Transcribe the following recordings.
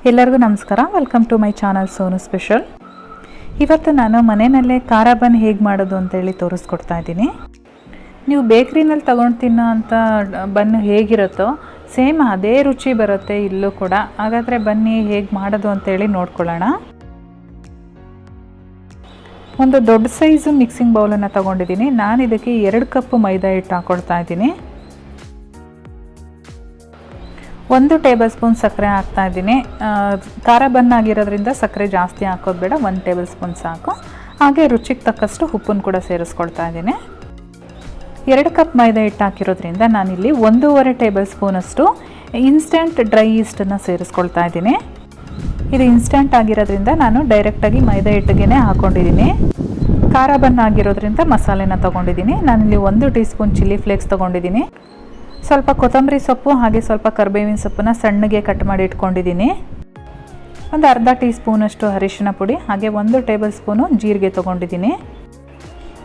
ಎಲ್ಲರಿಗೂ ನಮಸ್ಕಾರ. Welcome to my channel Sonu special. ಇವತ್ತು ನಾನು ಮನೆಯಲ್ಲೇ ಖಾರ ಬನ್ ಹೇಗೆ ಮಾಡೋದು ಅಂತೇಳಿ ತೋರಿಸ್ಕೊಡ್ತಾ ಇದ್ದೀನಿ. ನೀವು ಬೇಕ್ರಿನಲ್ಲಿ ತಗೊಂಡು ತಿನ್ನೋ ಅಂಥ ಬನ್ನು ಹೇಗಿರುತ್ತೋ ಸೇಮ್ ಅದೇ ರುಚಿ ಬರುತ್ತೆ ಇಲ್ಲೂ ಕೂಡ. ಹಾಗಾದರೆ ಬನ್ನಿ ಹೇಗೆ ಮಾಡೋದು ಅಂತೇಳಿ ನೋಡ್ಕೊಳ್ಳೋಣ. ಒಂದು ದೊಡ್ಡ ಸೈಜು ಮಿಕ್ಸಿಂಗ್ ಬೌಲನ್ನು ತೊಗೊಂಡಿದ್ದೀನಿ. ನಾನು ಇದಕ್ಕೆ 2 ಕಪ್ ಮೈದಾ ಹಿಟ್ಟು ಹಾಕ್ಕೊಳ್ತಾ ಇದ್ದೀನಿ. 1 ಟೇಬಲ್ ಸ್ಪೂನ್ ಸಕ್ಕರೆ ಹಾಕ್ತಾ ಇದ್ದೀನಿ. ಖಾರ ಬನ್ ಆಗಿರೋದ್ರಿಂದ ಸಕ್ಕರೆ ಜಾಸ್ತಿ ಹಾಕೋದು ಬೇಡ, 1 ಟೇಬಲ್ ಸ್ಪೂನ್ ಸಾಕು. ಹಾಗೆ ರುಚಿಗೆ ತಕ್ಕಷ್ಟು ಉಪ್ಪನ್ನು ಕೂಡ ಸೇರಿಸ್ಕೊಳ್ತಾ ಇದ್ದೀನಿ. 2 ಕಪ್ ಮೈದಾ ಹಿಟ್ಟು ಹಾಕಿರೋದ್ರಿಂದ ನಾನಿಲ್ಲಿ 1.5 ಟೇಬಲ್ ಸ್ಪೂನಷ್ಟು ಇನ್ಸ್ಟೆಂಟ್ ಡ್ರೈ ಈಸ್ಟನ್ನು ಸೇರಿಸ್ಕೊಳ್ತಾ ಇದ್ದೀನಿ. ಇದು ಇನ್ಸ್ಟೆಂಟ್ ಆಗಿರೋದ್ರಿಂದ ನಾನು ಡೈರೆಕ್ಟಾಗಿ ಮೈದಾ ಹಿಟ್ಟಿಗೆ ಹಾಕ್ಕೊಂಡಿದ್ದೀನಿ. ಖಾರ ಬನ್ ಆಗಿರೋದ್ರಿಂದ ಮಸಾಲೆನ ತೊಗೊಂಡಿದ್ದೀನಿ. ನಾನಿಲ್ಲಿ 1 ಟೀ ಸ್ಪೂನ್ ಚಿಲ್ಲಿ ಫ್ಲೇಕ್ಸ್ ತೊಗೊಂಡಿದ್ದೀನಿ. ಸ್ವಲ್ಪ ಕೊತ್ತಂಬರಿ ಸೊಪ್ಪು ಹಾಗೆ ಸ್ವಲ್ಪ ಕರಿಬೇವಿನ ಸೊಪ್ಪನ್ನ ಸಣ್ಣಗೆ ಕಟ್ ಮಾಡಿ ಇಟ್ಕೊಂಡಿದ್ದೀನಿ. ಒಂದು ಅರ್ಧ ಟೀ ಸ್ಪೂನಷ್ಟು ಅರಿಶಿನ ಪುಡಿ ಹಾಗೆ 1 ಟೇಬಲ್ ಸ್ಪೂನು ಜೀರಿಗೆ ತೊಗೊಂಡಿದ್ದೀನಿ.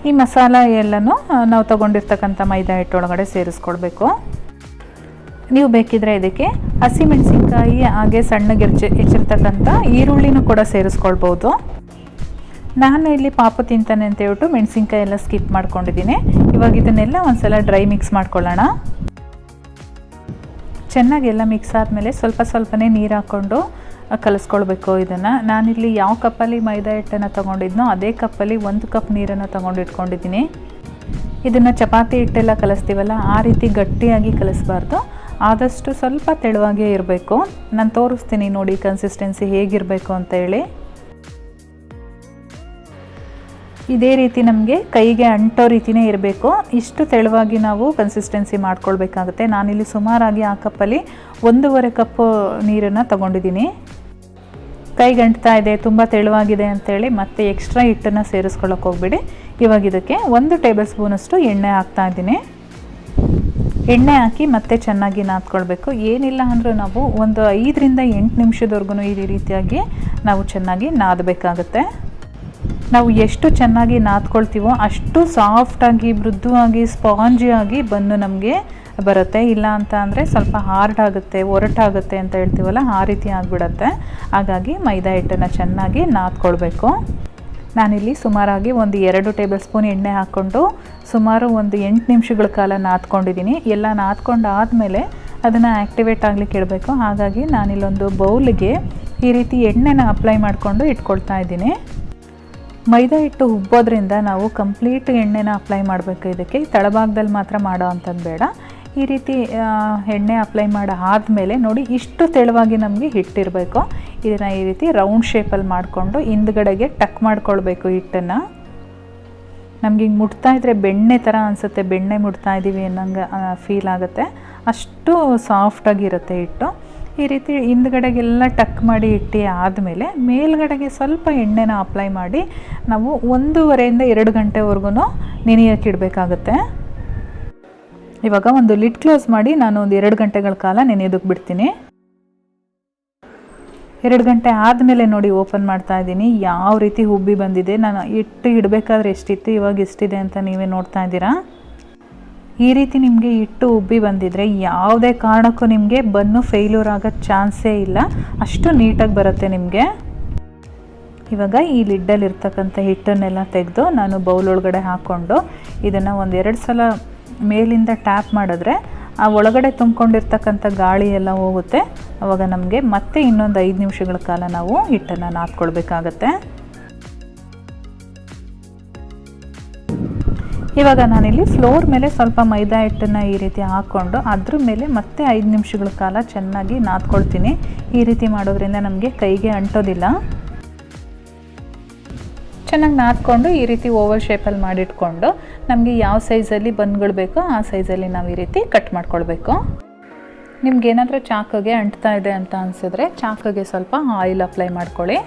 ಈ ಮಸಾಲ ಎಲ್ಲನೂ ನಾವು ತೊಗೊಂಡಿರ್ತಕ್ಕಂಥ ಮೈದಾ ಹಿಟ್ಟೊಳಗಡೆ ಸೇರಿಸ್ಕೊಳ್ಬೇಕು. ನೀವು ಬೇಕಿದ್ರೆ ಇದಕ್ಕೆ ಹಸಿಮೆಣಸಿನ್ಕಾಯಿ ಹಾಗೆ ಸಣ್ಣಗೆ ಹೆಚ್ಚಿರ್ತಕ್ಕಂಥ ಈರುಳ್ಳಿನೂ ಕೂಡ ಸೇರಿಸ್ಕೊಳ್ಬೋದು. ನಾನು ಇಲ್ಲಿ ಪಾಪು ತಿಂತಾನೆ ಅಂತ ಹೇಳ್ಬಿಟ್ಟು ಮೆಣಸಿನ್ಕಾಯಿ ಎಲ್ಲ ಸ್ಕಿಪ್ ಮಾಡ್ಕೊಂಡಿದ್ದೀನಿ. ಇವಾಗ ಇದನ್ನೆಲ್ಲ ಒಂದ್ಸಲ ಡ್ರೈ ಮಿಕ್ಸ್ ಮಾಡ್ಕೊಳ್ಳೋಣ. ಚೆನ್ನಾಗೆಲ್ಲ ಮಿಕ್ಸ್ ಆದಮೇಲೆ ಸ್ವಲ್ಪನೇ ನೀರು ಹಾಕ್ಕೊಂಡು ಕಲಿಸ್ಕೊಳ್ಬೇಕು. ಇದನ್ನು ನಾನಿಲ್ಲಿ ಯಾವ ಕಪ್ಪಲ್ಲಿ ಮೈದಾ ಹಿಟ್ಟನ್ನು ತೊಗೊಂಡಿದ್ನೋ ಅದೇ ಕಪ್ಪಲ್ಲಿ 1 ಕಪ್ ನೀರನ್ನು ತೊಗೊಂಡಿಟ್ಕೊಂಡಿದ್ದೀನಿ. ಇದನ್ನು ಚಪಾತಿ ಹಿಟ್ಟೆಲ್ಲ ಕಲಿಸ್ತೀವಲ್ಲ ಆ ರೀತಿ ಗಟ್ಟಿಯಾಗಿ ಕಲಿಸ್ಬಾರ್ದು, ಆದಷ್ಟು ಸ್ವಲ್ಪ ತೆಳುವಾಗೇ ಇರಬೇಕು. ನಾನು ತೋರಿಸ್ತೀನಿ ನೋಡಿ ಕನ್ಸಿಸ್ಟೆನ್ಸಿ ಹೇಗಿರಬೇಕು ಅಂತ ಹೇಳಿ. ಇದೇ ರೀತಿ ನಮಗೆ ಕೈಗೆ ಅಂಟೋ ರೀತಿಯೇ ಇರಬೇಕು. ಇಷ್ಟು ತೆಳುವಾಗಿ ನಾವು ಕನ್ಸಿಸ್ಟೆನ್ಸಿ ಮಾಡ್ಕೊಳ್ಬೇಕಾಗುತ್ತೆ. ನಾನಿಲ್ಲಿ ಸುಮಾರಾಗಿ ಆ ಕಪ್ಪಲ್ಲಿ 1.5 ಕಪ್ ನೀರನ್ನು ತೊಗೊಂಡಿದ್ದೀನಿ. ಕೈಗೆ ಅಂಟ್ತಾ ಇದೆ, ತುಂಬ ತೆಳುವಾಗಿದೆ ಅಂತೇಳಿ ಮತ್ತೆ ಎಕ್ಸ್ಟ್ರಾ ಹಿಟ್ಟನ್ನು ಸೇರಿಸ್ಕೊಳ್ಳೋಕೆ ಹೋಗ್ಬಿಡಿ. ಇವಾಗ ಇದಕ್ಕೆ 1 ಟೇಬಲ್ ಸ್ಪೂನಷ್ಟು ಎಣ್ಣೆ ಹಾಕ್ತಾ ಇದ್ದೀನಿ. ಎಣ್ಣೆ ಹಾಕಿ ಮತ್ತೆ ಚೆನ್ನಾಗಿ ನಾದ್ಕೊಳ್ಬೇಕು. ಏನಿಲ್ಲ ಅಂದರೂ ನಾವು ಒಂದು 5 ರಿಂದ 8 ನಿಮಿಷದವರೆಗೂ ಈ ರೀತಿಯಾಗಿ ನಾವು ಚೆನ್ನಾಗಿ ನಾದಬೇಕಾಗುತ್ತೆ. ನಾವು ಎಷ್ಟು ಚೆನ್ನಾಗಿ ನಾದ್ಕೊಳ್ತೀವೋ ಅಷ್ಟು ಸಾಫ್ಟಾಗಿ ಮೃದುವಾಗಿ ಸ್ಪಾಂಜಿಯಾಗಿ ಬನ್ನು ನಮಗೆ ಬರುತ್ತೆ. ಇಲ್ಲ ಅಂತ ಅಂದರೆ ಸ್ವಲ್ಪ ಹಾರ್ಡ್ ಆಗುತ್ತೆ, ಒರಟಾಗುತ್ತೆ ಅಂತ ಹೇಳ್ತೀವಲ್ಲ ಆ ರೀತಿ ಆಗಿಬಿಡುತ್ತೆ. ಹಾಗಾಗಿ ಮೈದಾ ಹಿಟ್ಟನ್ನು ಚೆನ್ನಾಗಿ ನಾದ್ಕೊಳ್ಬೇಕು. ನಾನಿಲ್ಲಿ ಸುಮಾರಾಗಿ ಒಂದು 2 ಟೇಬಲ್ ಸ್ಪೂನ್ ಎಣ್ಣೆ ಹಾಕ್ಕೊಂಡು ಸುಮಾರು ಒಂದು 8 ನಿಮಿಷಗಳ ಕಾಲ ನಾದ್ಕೊಂಡಿದ್ದೀನಿ. ಎಲ್ಲ ನಾದ್ಕೊಂಡು ಆದಮೇಲೆ ಅದನ್ನು ಆ್ಯಕ್ಟಿವೇಟ್ ಆಗಲಿಕ್ಕೆ ಇಡಬೇಕು. ಹಾಗಾಗಿ ನಾನಿಲ್ಲೊಂದು ಬೌಲಿಗೆ ಈ ರೀತಿ ಎಣ್ಣೆನ ಅಪ್ಲೈ ಮಾಡಿಕೊಂಡು ಇಟ್ಕೊಳ್ತಾ ಇದ್ದೀನಿ. ಮೈದಾ ಹಿಟ್ಟು ಉಬ್ಬೋದ್ರಿಂದ ನಾವು ಕಂಪ್ಲೀಟ್ ಎಣ್ಣೆನ ಅಪ್ಲೈ ಮಾಡಬೇಕು. ಇದಕ್ಕೆ ತಳಭಾಗದಲ್ಲಿ ಮಾತ್ರ ಮಾಡೋ ಅಂಥದ್ದು ಬೇಡ. ಈ ರೀತಿ ಎಣ್ಣೆ ಅಪ್ಲೈ ಮಾಡಿ ಆದಮೇಲೆ ನೋಡಿ ಇಷ್ಟು ತೆಳುವಾಗಿ ನಮಗೆ ಹಿಟ್ಟಿರಬೇಕು. ಇದನ್ನು ಈ ರೀತಿ ರೌಂಡ್ ಶೇಪಲ್ಲಿ ಮಾಡಿಕೊಂಡು ಹಿಂದ್ಗಡೆಗೆ ಟಕ್ ಮಾಡ್ಕೊಳ್ಬೇಕು ಹಿಟ್ಟನ್ನು. ನಮಗೆ ಹಿಂಗೆ ಮುಟ್ತಾ ಇದ್ದರೆ ಬೆಣ್ಣೆ ಥರ ಅನಿಸುತ್ತೆ, ಬೆಣ್ಣೆ ಮುಟ್ತಾ ಇದ್ದೀವಿ ಅನ್ನಂಗೆ ಫೀಲ್ ಆಗುತ್ತೆ. ಅಷ್ಟು ಸಾಫ್ಟಾಗಿರುತ್ತೆ ಹಿಟ್ಟು. ಈ ರೀತಿ ಹಿಂದ್ಗಡೆಗೆಲ್ಲ ಟಕ್ ಮಾಡಿ ಇಟ್ಟು ಆದಮೇಲೆ ಮೇಲ್ಗಡೆಗೆ ಸ್ವಲ್ಪ ಎಣ್ಣೆನ ಅಪ್ಲೈ ಮಾಡಿ ನಾವು 1.5 ರಿಂದ 2 ಗಂಟೆವರೆಗೂ ನೆನೆಯೋಕೆ ಇಡಬೇಕಾಗುತ್ತೆ. ಇವಾಗ ಒಂದು ಲಿಡ್ ಕ್ಲೋಸ್ ಮಾಡಿ ನಾನು ಒಂದು 2 ಗಂಟೆಗಳ ಕಾಲ ನೆನೆಯೋದಕ್ಕೆ ಬಿಡ್ತೀನಿ. 2 ಗಂಟೆ ಆದಮೇಲೆ ನೋಡಿ ಓಪನ್ ಮಾಡ್ತಾ ಇದ್ದೀನಿ. ಯಾವ ರೀತಿ ಉಬ್ಬಿ ಬಂದಿದೆ. ನಾನು ಹಿಟ್ಟು ಇಡಬೇಕಾದ್ರೆ ಎಷ್ಟಿತ್ತು, ಇವಾಗ ಎಷ್ಟಿದೆ ಅಂತ ನೀವೇ ನೋಡ್ತಾ ಇದ್ದೀರಾ. ಈ ರೀತಿ ನಿಮಗೆ ಹಿಟ್ಟು ಉಬ್ಬಿ ಬಂದಿದ್ರೆ ಯಾವುದೇ ಕಾರಣಕ್ಕೂ ನಿಮಗೆ ಬನ್ನು ಫೇಲ್ಯೂರ್ ಆಗೋ ಚಾನ್ಸೇ ಇಲ್ಲ. ಅಷ್ಟು ನೀಟಾಗಿ ಬರುತ್ತೆ ನಿಮಗೆ. ಇವಾಗ ಈ ಲಿಡ್ಡಲ್ಲಿ ಇರ್ತಕ್ಕಂಥ ಹಿಟ್ಟನ್ನೆಲ್ಲ ತೆಗೆದು ನಾನು ಬೌಲ್ ಒಳಗಡೆ ಹಾಕ್ಕೊಂಡು ಇದನ್ನು ಒಂದು 2 ಸಲ ಮೇಲಿಂದ ಟ್ಯಾಪ್ ಮಾಡಿದ್ರೆ ಆ ಒಳಗಡೆ ತುಂಬಿಕೊಂಡಿರ್ತಕ್ಕಂಥ ಗಾಳಿ ಎಲ್ಲ ಹೋಗುತ್ತೆ. ಆವಾಗ ನಮಗೆ ಮತ್ತೆ ಇನ್ನೊಂದು 5 ನಿಮಿಷಗಳ ಕಾಲ ನಾವು ಹಿಟ್ಟನ್ನು ನಾದ್ಕೊಳ್ಬೇಕಾಗತ್ತೆ. ಇವಾಗ ನಾನಿಲ್ಲಿ ಫ್ಲೋರ್ ಮೇಲೆ ಸ್ವಲ್ಪ ಮೈದಾ ಹಿಟ್ಟನ್ನು ಈ ರೀತಿ ಹಾಕ್ಕೊಂಡು ಅದ್ರ ಮೇಲೆ ಮತ್ತೆ 5 ನಿಮಿಷಗಳ ಕಾಲ ಚೆನ್ನಾಗಿ ನಾದ್ಕೊಳ್ತೀನಿ. ಈ ರೀತಿ ಮಾಡೋದ್ರಿಂದ ನಮಗೆ ಕೈಗೆ ಅಂಟೋದಿಲ್ಲ. ಚೆನ್ನಾಗಿ ನಾದ್ಕೊಂಡು ಈ ರೀತಿ ಓವಲ್ ಶೇಪಲ್ಲಿ ಮಾಡಿಟ್ಕೊಂಡು ನಮಗೆ ಯಾವ ಸೈಜಲ್ಲಿ ಬನ್ಗಳು ಬೇಕೋ ಆ ಸೈಜಲ್ಲಿ ನಾವು ಈ ರೀತಿ ಕಟ್ ಮಾಡ್ಕೊಳ್ಬೇಕು. ನಿಮ್ಗೇನಾದರೂ ಚಾಕಿಗೆ ಅಂಟ್ತಾ ಇದೆ ಅಂತ ಅನಿಸಿದ್ರೆ ಚಾಕಿಗೆ ಸ್ವಲ್ಪ ಆಯಿಲ್ ಅಪ್ಲೈ ಮಾಡ್ಕೊಳ್ಳಿ.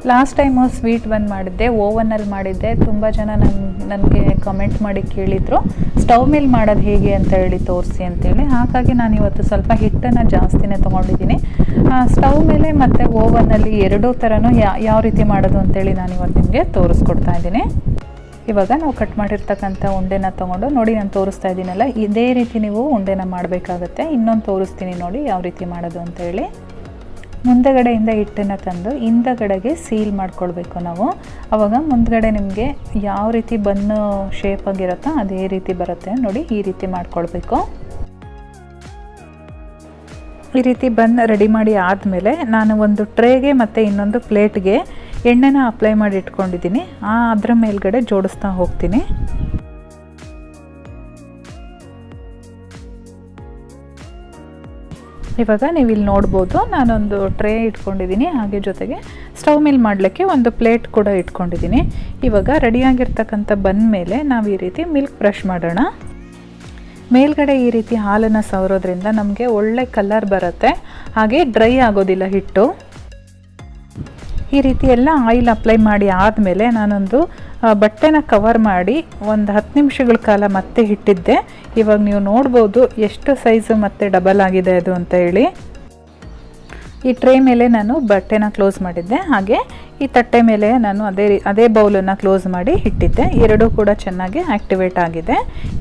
ಲಾಸ್ಟ್ ಟೈಮು ಸ್ವೀಟ್ ಬನ್ ಮಾಡಿದ್ದೆ, ಓವನಲ್ಲಿ ಮಾಡಿದ್ದೆ. ತುಂಬ ಜನ ನನಗೆ ಕಮೆಂಟ್ ಮಾಡಿ ಕೇಳಿದರು ಸ್ಟವ್ ಮೇಲೆ ಮಾಡೋದು ಹೇಗೆ ಅಂತ ಹೇಳಿ ತೋರಿಸಿ ಅಂತೇಳಿ. ಹಾಗಾಗಿ ನಾನು ಇವತ್ತು ಸ್ವಲ್ಪ ಹಿಟ್ಟನ್ನು ಜಾಸ್ತಿನೇ ತೊಗೊಂಡಿದ್ದೀನಿ. ಸ್ಟವ್ ಮೇಲೆ ಮತ್ತು ಓವನ್ನಲ್ಲಿ ಎರಡೂ ಥರನೂ ಯಾವ ರೀತಿ ಮಾಡೋದು ಅಂತೇಳಿ ನಾನು ಇವತ್ತು ನಿಮಗೆ ತೋರಿಸ್ಕೊಡ್ತಾ ಇದ್ದೀನಿ. ಇವಾಗ ನಾವು ಕಟ್ ಮಾಡಿರ್ತಕ್ಕಂಥ ಉಂಡೆನ ತೊಗೊಂಡು ನೋಡಿ ನಾನು ತೋರಿಸ್ತಾ ಇದ್ದೀನಲ್ಲ ಇದೇ ರೀತಿ ನೀವು ಉಂಡೆನ ಮಾಡಬೇಕಾಗತ್ತೆ. ಇನ್ನೊಂದು ತೋರಿಸ್ತೀನಿ ನೋಡಿ ಯಾವ ರೀತಿ ಮಾಡೋದು ಅಂತ ಹೇಳಿ. ಮುಂದಗಡೆಯಿಂದ ಹಿಟ್ಟನ್ನು ತಂದು ಹಿಂದಗಡೆಗೆ ಸೀಲ್ ಮಾಡ್ಕೊಳ್ಬೇಕು ನಾವು. ಆವಾಗ ಮುಂದಗಡೆ ನಿಮಗೆ ಯಾವ ರೀತಿ ಬನ್ನು ಶೇಪ್ ಆಗಿರುತ್ತೋ ಅದೇ ರೀತಿ ಬರುತ್ತೆ ನೋಡಿ. ಈ ರೀತಿ ಮಾಡ್ಕೊಳ್ಬೇಕು. ಈ ರೀತಿ ಬನ್ ರೆಡಿ ಮಾಡಿ ಆದಮೇಲೆ ನಾನು ಒಂದು ಟ್ರೇಗೆ ಮತ್ತು ಇನ್ನೊಂದು ಪ್ಲೇಟ್ಗೆ ಎಣ್ಣೆನ ಅಪ್ಲೈ ಮಾಡಿ ಇಟ್ಕೊಂಡಿದ್ದೀನಿ. ಅದರ ಮೇಲ್ಗಡೆ ಜೋಡಿಸ್ತಾ ಹೋಗ್ತೀನಿ. ಇವಾಗ ನೀವು ಇಲ್ಲಿ ನೋಡ್ಬೋದು ನಾನೊಂದು ಟ್ರೇ ಇಟ್ಕೊಂಡಿದ್ದೀನಿ, ಹಾಗೆ ಜೊತೆಗೆ ಸ್ಟವ್ ಮೇಲೆ ಮಾಡಲಿಕ್ಕೆ ಒಂದು ಪ್ಲೇಟ್ ಕೂಡ ಇಟ್ಕೊಂಡಿದ್ದೀನಿ. ಇವಾಗ ರೆಡಿಯಾಗಿರ್ತಕ್ಕಂಥ ಬನ್ ಮೇಲೆ ನಾವು ಈ ರೀತಿ ಮಿಲ್ಕ್ ಬ್ರಷ್ ಮಾಡೋಣ. ಮೇಲ್ಗಡೆ ಈ ರೀತಿ ಹಾಲನ್ನು ಸವರೋದ್ರಿಂದ ನಮಗೆ ಒಳ್ಳೆ ಕಲರ್ ಬರುತ್ತೆ, ಹಾಗೆ ಡ್ರೈ ಆಗೋದಿಲ್ಲ ಹಿಟ್ಟು. ಈ ರೀತಿ ಎಲ್ಲ ಆಯಿಲ್ ಅಪ್ಲೈ ಮಾಡಿ ಆದಮೇಲೆ ನಾನೊಂದು ಬಟ್ಟೆನ ಕವರ್ ಮಾಡಿ ಒಂದು 10 ನಿಮಿಷಗಳ ಕಾಲ ಮತ್ತೆ ಇಟ್ಟಿದ್ದೆ. ಇವಾಗ ನೀವು ನೋಡ್ಬೋದು ಎಷ್ಟು ಸೈಜು ಮತ್ತೆ ಡಬಲ್ ಆಗಿದೆ ಅದು ಅಂತ ಹೇಳಿ. ಈ ಟ್ರೇ ಮೇಲೆ ನಾನು ಬಟ್ಟೆನ ಕ್ಲೋಸ್ ಮಾಡಿದ್ದೆ, ಹಾಗೆ ಈ ತಟ್ಟೆ ಮೇಲೆ ನಾನು ಅದೇ ಬೌಲನ್ನು ಕ್ಲೋಸ್ ಮಾಡಿ ಇಟ್ಟಿದ್ದೆ. ಎರಡೂ ಕೂಡ ಚೆನ್ನಾಗಿ ಆ್ಯಕ್ಟಿವೇಟ್ ಆಗಿದೆ.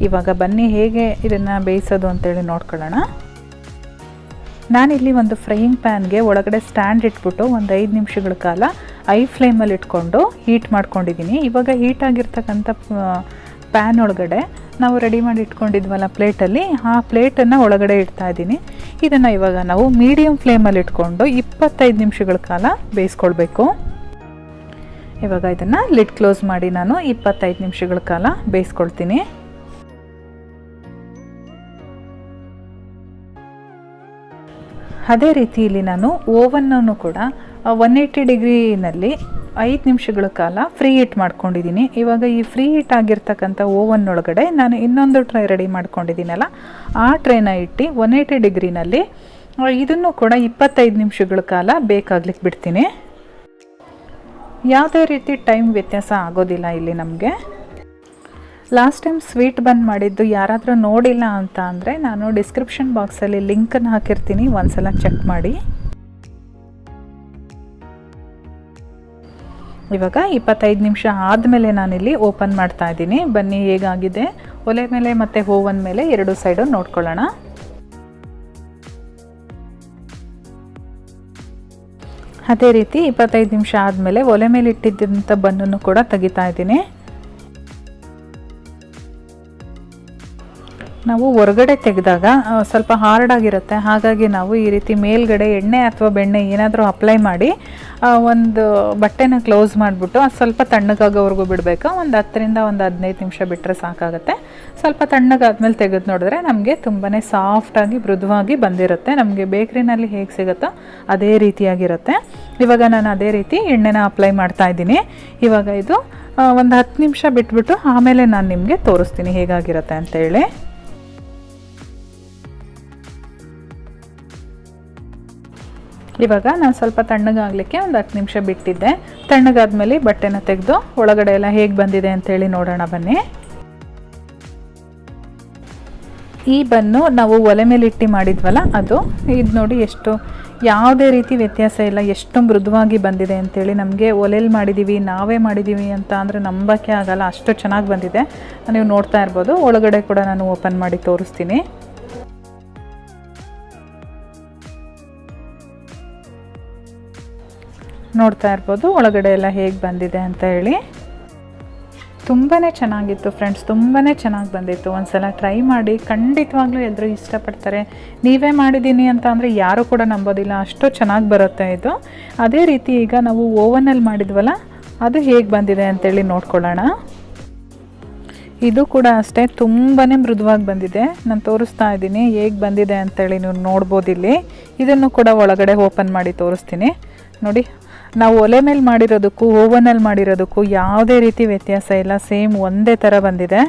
ಇವಾಗ ಬನ್ನಿ ಹೇಗೆ ಇದನ್ನು ಬೇಯಿಸೋದು ಅಂತೇಳಿ ನೋಡ್ಕೊಳ್ಳೋಣ. ನಾನಿಲ್ಲಿ ಒಂದು ಫ್ರೈಯಿಂಗ್ ಪ್ಯಾನ್ಗೆ ಒಳಗಡೆ ಸ್ಟ್ಯಾಂಡ್ ಇಟ್ಬಿಟ್ಟು ಒಂದು 5 ನಿಮಿಷಗಳ ಕಾಲ ಐ ಫ್ಲೇಮಲ್ಲಿ ಇಟ್ಕೊಂಡು ಹೀಟ್ ಮಾಡ್ಕೊಂಡಿದ್ದೀನಿ. ಇವಾಗ ಹೀಟ್ ಆಗಿರ್ತಕ್ಕಂಥ ಪ್ಯಾನ್ ಒಳಗಡೆ ನಾವು ರೆಡಿ ಮಾಡಿ ಇಟ್ಕೊಂಡಿದ್ವಲ್ಲ ಪ್ಲೇಟಲ್ಲಿ, ಆ ಪ್ಲೇಟನ್ನು ಒಳಗಡೆ ಇಡ್ತಾ ಇದ್ದೀನಿ. ಇದನ್ನು ಇವಾಗ ನಾವು ಮೀಡಿಯಮ್ ಫ್ಲೇಮಲ್ಲಿ ಇಟ್ಕೊಂಡು 25 ನಿಮಿಷಗಳ ಕಾಲ ಬೇಯಿಸ್ಕೊಳ್ಬೇಕು. ಇವಾಗ ಇದನ್ನು ಲಿಡ್ ಕ್ಲೋಸ್ ಮಾಡಿ ನಾನು 25 ನಿಮಿಷಗಳ ಕಾಲ ಬೇಯಿಸ್ಕೊಳ್ತೀನಿ. ಅದೇ ರೀತಿ ಇಲ್ಲಿ ನಾನು ಓವನ್ನನ್ನು ಕೂಡ 180 ಡಿಗ್ರಿನಲ್ಲಿ 5 ನಿಮಿಷಗಳ ಕಾಲ ಫ್ರೀ ಹೀಟ್ ಮಾಡ್ಕೊಂಡಿದ್ದೀನಿ. ಇವಾಗ ಈ ಫ್ರೀ ಹೀಟ್ ಆಗಿರ್ತಕ್ಕಂಥ ಓವನ್ ಒಳಗಡೆ ನಾನು ಇನ್ನೊಂದು ಟ್ರೈ ರೆಡಿ ಮಾಡ್ಕೊಂಡಿದ್ದೀನಲ್ಲ, ಆ ಟ್ರೈನ ಇಟ್ಟು 180 ಡಿಗ್ರಿನಲ್ಲಿ ಇದನ್ನು ಕೂಡ 25 ನಿಮಿಷಗಳ ಕಾಲ ಬೇಕಾಗ್ಲಿಕ್ಕೆ ಬಿಡ್ತೀನಿ. ಯಾವುದೇ ರೀತಿ ಟೈಮ್ ವ್ಯತ್ಯಾಸ ಆಗೋದಿಲ್ಲ ಇಲ್ಲಿ ನಮಗೆ. ಲಾಸ್ಟ್ ಟೈಮ್ ಸ್ವೀಟ್ ಬನ್ ಮಾಡಿದ್ದು ಯಾರಾದರೂ ನೋಡಿಲ್ಲ ಅಂತ ಅಂದರೆ ನಾನು ಡಿಸ್ಕ್ರಿಪ್ಷನ್ ಬಾಕ್ಸಲ್ಲಿ ಲಿಂಕನ್ನು ಹಾಕಿರ್ತೀನಿ, ಒಂದ್ಸಲ ಚೆಕ್ ಮಾಡಿ. ಇವಾಗ 25 ನಿಮಿಷ ಆದಮೇಲೆ ನಾನಿಲ್ಲಿ ಓಪನ್ ಮಾಡ್ತಾ ಇದ್ದೀನಿ. ಬನ್ನಿ ಹೇಗಾಗಿದೆ. ಒಲೆ ಮೇಲೆ ಮತ್ತು ಓವನ್ ಮೇಲೆ ಎರಡು ಸೈಡು ನೋಡ್ಕೊಳ್ಳೋಣ. ಅದೇ ರೀತಿ 25 ನಿಮಿಷ ಆದಮೇಲೆ ಒಲೆ ಮೇಲೆ ಇಟ್ಟಿದ್ದಂಥ ಬನ್ನನ್ನು ಕೂಡ ತೆಗಿತಾ ಇದ್ದೀನಿ. ನಾವು ಹೊರಗಡೆ ತೆಗೆದಾಗ ಸ್ವಲ್ಪ ಹಾರ್ಡ್ ಆಗಿರುತ್ತೆ, ಹಾಗಾಗಿ ನಾವು ಈ ರೀತಿ ಮೇಲ್ಗಡೆ ಎಣ್ಣೆ ಅಥವಾ ಬೆಣ್ಣೆ ಏನಾದರೂ ಅಪ್ಲೈ ಮಾಡಿ ಒಂದು ಬಟ್ಟೆನ ಕ್ಲೋಸ್ ಮಾಡಿಬಿಟ್ಟು ಅದು ಸ್ವಲ್ಪ ತಣ್ಣಗಾಗೋವರೆಗೂ ಬಿಡಬೇಕು. ಒಂದು 10ರಿಂದ 15 ನಿಮಿಷ ಬಿಟ್ಟರೆ ಸಾಕಾಗುತ್ತೆ. ಸ್ವಲ್ಪ ತಣ್ಣಗಾದ್ಮೇಲೆ ತೆಗೆದು ನೋಡಿದ್ರೆ ನಮಗೆ ತುಂಬಾ ಸಾಫ್ಟಾಗಿ ಮೃದುವಾಗಿ ಬಂದಿರುತ್ತೆ. ನಮಗೆ ಬೇಕ್ರಿನಲ್ಲಿ ಹೇಗೆ ಸಿಗುತ್ತೋ ಅದೇ ರೀತಿಯಾಗಿರುತ್ತೆ. ಇವಾಗ ನಾನು ಅದೇ ರೀತಿ ಎಣ್ಣೆನ ಅಪ್ಲೈ ಮಾಡ್ತಾ ಇದ್ದೀನಿ. ಇವಾಗ ಇದು ಒಂದು 10 ನಿಮಿಷ ಬಿಟ್ಬಿಟ್ಟು ಆಮೇಲೆ ನಾನು ನಿಮಗೆ ತೋರಿಸ್ತೀನಿ ಹೇಗಾಗಿರುತ್ತೆ ಅಂತೇಳಿ. ಇವಾಗ ನಾನು ಸ್ವಲ್ಪ ತಣ್ಣಗಾಗಲಿಕ್ಕೆ ಒಂದು 10 ನಿಮಿಷ ಬಿಟ್ಟಿದ್ದೆ. ತಣ್ಣಗಾದ್ಮೇಲೆ ಬಟ್ಟೆನ ತೆಗೆದು ಒಳಗಡೆ ಎಲ್ಲ ಹೇಗೆ ಬಂದಿದೆ ಅಂತೇಳಿ ನೋಡೋಣ ಬನ್ನಿ. ಈ ಬನ್ನು ನಾವು ಒಲೆ ಮೇಲೆ ಇಟ್ಟು ಮಾಡಿದ್ವಲ್ಲ ಅದು, ಇದು ನೋಡಿ ಎಷ್ಟು ಯಾವುದೇ ರೀತಿ ವ್ಯತ್ಯಾಸ ಇಲ್ಲ, ಎಷ್ಟು ಮೃದುವಾಗಿ ಬಂದಿದೆ ಅಂತೇಳಿ. ನಮಗೆ ಒಲೆಯಲ್ಲಿ ಮಾಡಿದ್ದೀವಿ, ನಾವೇ ಮಾಡಿದ್ದೀವಿ ಅಂತ ಅಂದರೆ ನಂಬಕ್ಕೆ ಆಗಲ್ಲ, ಅಷ್ಟು ಚೆನ್ನಾಗಿ ಬಂದಿದೆ. ನೀವು ನೋಡ್ತಾ ಇರ್ಬೋದು. ಒಳಗಡೆ ಕೂಡ ನಾನು ಓಪನ್ ಮಾಡಿ ತೋರಿಸ್ತೀನಿ. ನೋಡ್ತಾ ಇರ್ಬೋದು ಒಳಗಡೆ ಎಲ್ಲ ಹೇಗೆ ಬಂದಿದೆ ಅಂತ ಹೇಳಿ. ತುಂಬಾ ಚೆನ್ನಾಗಿತ್ತು ಫ್ರೆಂಡ್ಸ್, ತುಂಬಾ ಚೆನ್ನಾಗಿ ಬಂದಿತ್ತು. ಒಂದ್ಸಲ ಟ್ರೈ ಮಾಡಿ, ಖಂಡಿತವಾಗ್ಲೂ ಎಲ್ಲರೂ ಇಷ್ಟಪಡ್ತಾರೆ. ನೀವೇ ಮಾಡಿದ್ದೀನಿ ಅಂತ ಅಂದರೆ ಯಾರೂ ಕೂಡ ನಂಬೋದಿಲ್ಲ, ಅಷ್ಟು ಚೆನ್ನಾಗಿ ಬರುತ್ತೆ ಇದು. ಅದೇ ರೀತಿ ಈಗ ನಾವು ಓವನಲ್ಲಿ ಮಾಡಿದ್ವಲ್ಲ ಅದು ಹೇಗೆ ಬಂದಿದೆ ಅಂತೇಳಿ ನೋಡ್ಕೊಳ್ಳೋಣ. ಇದು ಕೂಡ ಅಷ್ಟೇ ತುಂಬಾ ಮೃದುವಾಗಿ ಬಂದಿದೆ. ನಾನು ತೋರಿಸ್ತಾ ಇದ್ದೀನಿ ಹೇಗೆ ಬಂದಿದೆ ಅಂತೇಳಿ, ನೀವು ನೋಡ್ಬೋದು ಇಲ್ಲಿ. ಇದನ್ನು ಕೂಡ ಒಳಗಡೆ ಓಪನ್ ಮಾಡಿ ತೋರಿಸ್ತೀನಿ ನೋಡಿ. ನಾವು ಒಲೆ ಮೇಲೆ ಮಾಡಿರೋದಕ್ಕೂ ಓವನಲ್ಲಿ ಮಾಡಿರೋದಕ್ಕೂ ಯಾವುದೇ ರೀತಿ ವ್ಯತ್ಯಾಸ ಇಲ್ಲ, ಸೇಮ್ ಒಂದೇ ಥರ ಬಂದಿದೆ.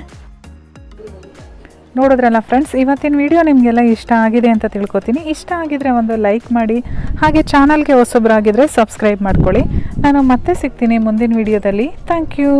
ನೋಡಿದ್ರಲ್ಲ ಫ್ರೆಂಡ್ಸ್, ಇವತ್ತಿನ ವಿಡಿಯೋ ನಿಮಗೆಲ್ಲ ಇಷ್ಟ ಆಗಿದೆ ಅಂತ ತಿಳ್ಕೊತೀನಿ. ಇಷ್ಟ ಆಗಿದ್ರೆ ಒಂದು ಲೈಕ್ ಮಾಡಿ, ಹಾಗೆ ಚಾನಲ್ಗೆ ಹೊಸಬ್ರಾಗಿದ್ದರೆ ಸಬ್ಸ್ಕ್ರೈಬ್ ಮಾಡ್ಕೊಳ್ಳಿ. ನಾನು ಮತ್ತೆ ಸಿಗ್ತೀನಿ ಮುಂದಿನ ವಿಡಿಯೋದಲ್ಲಿ. Thank you.